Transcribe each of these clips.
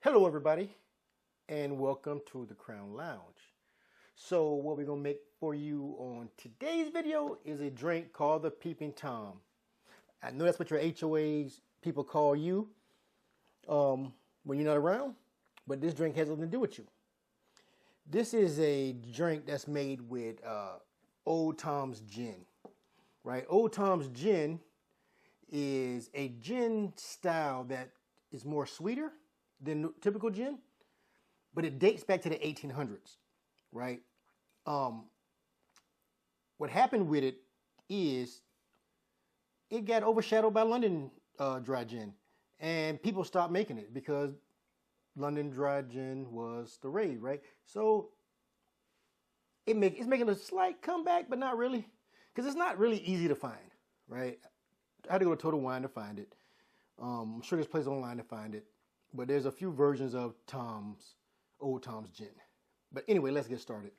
Hello everybody and welcome to the Crown Lounge. So what we're going to make for you on today's video is a drink called the Peeping Tom. I know that's what your HOAs people call you when you're not around, but this drink has nothing to do with you. This is a drink that's made with Old Tom's gin, right? Old Tom's gin is a gin style that is more sweeter than typical gin, but it dates back to the 1800s, right? What happened with it is it got overshadowed by London dry gin, and people stopped making it because London dry gin was the rage, right? So it's making a slight comeback, but not really, because it's not really easy to find, right? I had to go to Total Wine to find it. I'm sure there's places online to find it. But there's a few versions of Old Tom's gin. But anyway, let's get started.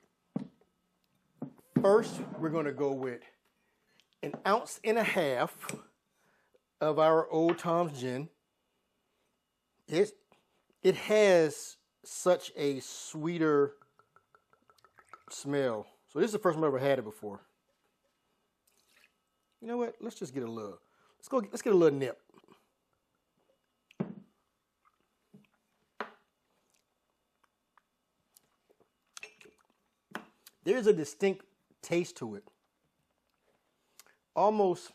First, we're going to go with 1.5 ounces of our Old Tom's gin. It has such a sweeter smell. So this is the first time I've ever had it before. You know what? Let's just get a little. Let's get a little nip. There's a distinct taste to it. Almost,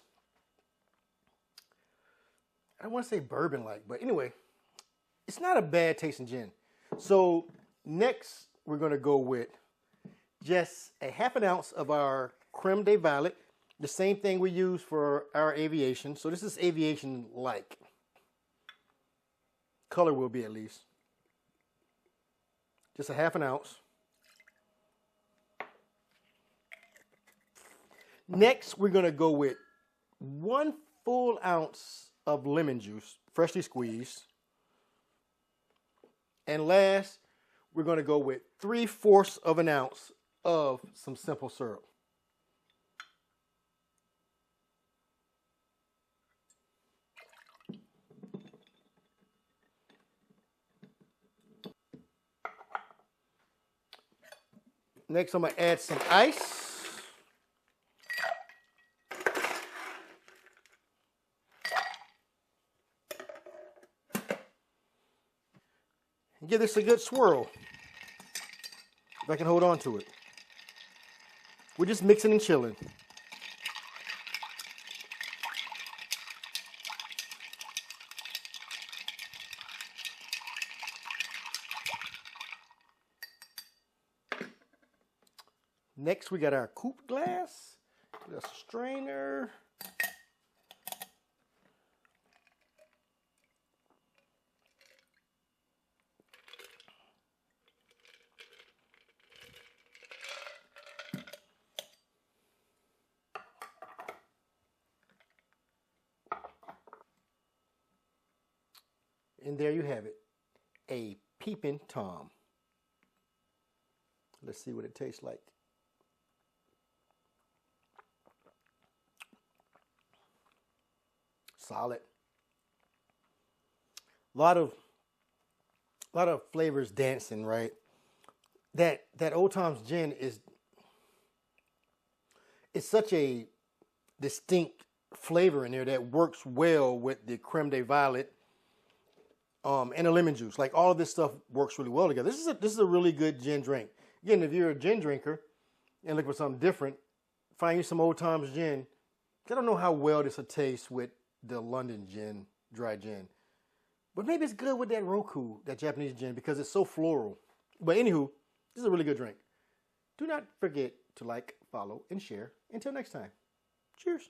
I don't want to say bourbon-like, but anyway, it's not a bad tasting gin. So next, we're going to go with just 1/2 ounce of our creme de violette, the same thing we use for our aviation. So this is aviation-like. Color will be at least. Just 1/2 ounce. Next, we're going to go with 1 full ounce of lemon juice, freshly squeezed. And last, we're going to go with 3/4 of an ounce of some simple syrup. Next, I'm going to add some ice. And give this a good swirl, if I can hold on to it. We're just mixing and chilling. Next, we got our Coupe glass, a strainer. And there you have it, a Peeping Tom. Let's see what it tastes like. Solid. A lot of flavors dancing, right? That Old Tom's gin is such a distinct flavor in there that works well with the creme de violette. And a lemon juice. Like, all of this stuff works really well together. This is a really good gin drink. Again, if you're a gin drinker and look for something different, find you some Old Tom's gin. I don't know how well this will taste with the London gin, dry gin. But maybe it's good with that Roku, that Japanese gin, because it's so floral. But anywho, this is a really good drink. Do not forget to like, follow, and share. Until next time. Cheers.